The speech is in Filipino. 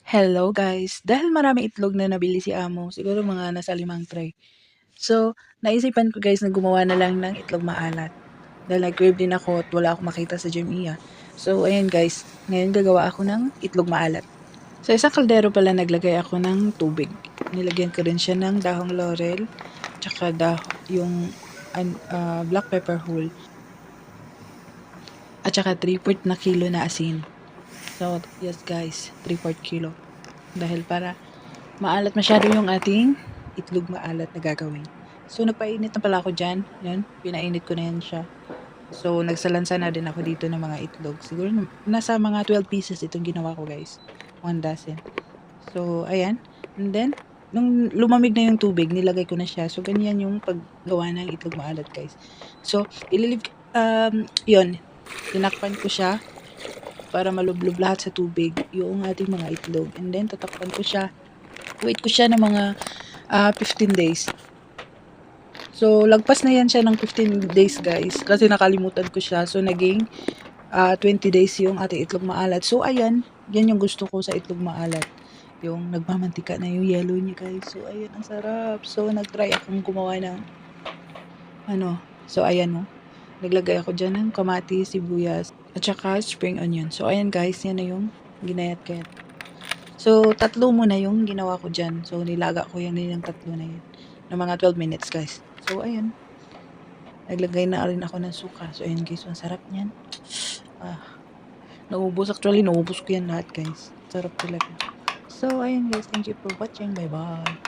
Hello guys! Dahil maraming itlog na nabili si amo, siguro mga nasa 5 tray. So, naisipan ko guys na gumawa na lang ng itlog maalat. Dahil nag-crave din ako at wala akong makita sa Jumia. So, ayan guys, ngayon gagawa ako ng itlog maalat. Sa isang kaldero pala naglagay ako ng tubig. Nilagyan ko rin siya ng dahong laurel, tsaka yung black pepper whole, at tsaka 3/4 na kilo na asin. So, yes guys, 3/4 kilo. Dahil para maalat masyado yung ating itlog maalat na gagawin. So, nagpainit na pala ako dyan. Yan, pinainit ko na yan siya. So, nagsalansa na din ako dito ng mga itlog. Siguro nasa mga 12 pieces itong ginawa ko guys. 1 dozen. So, ayan. And then, nung lumamig na yung tubig, nilagay ko na siya. So, ganyan yung paggawa ng itlog maalat guys. So, yun. Tinakpan ko siya para malublob lahat sa tubig yung ating mga itlog. And then, tatakpan ko siya. Wait ko siya ng mga 15 days. So, lagpas na yan siya ng 15 days guys. Kasi nakalimutan ko siya. So, naging 20 days yung ating itlog maalat. So, ayan. Yan yung gusto ko sa itlog maalat. Yung nagmamantika na yung yellow niya guys. So, ayan. Ang sarap. So, nagtry akong gumawa ng So, ayan Naglagay ako dyan ng kamatis, sibuyas, at saka spring onion. So, ayan guys, yan na yung ginayat-gayat. So, 3 muna yung ginawa ko dyan. So, nilaga ko yan din yung 3 na yan. Na mga 12 minutes guys. So, ayan. Naglagay na rin ako ng suka. So, ayan guys, ang sarap niyan. Naubos ko yan lahat guys. Sarap talaga. So, ayan guys, thank you for watching. Bye-bye.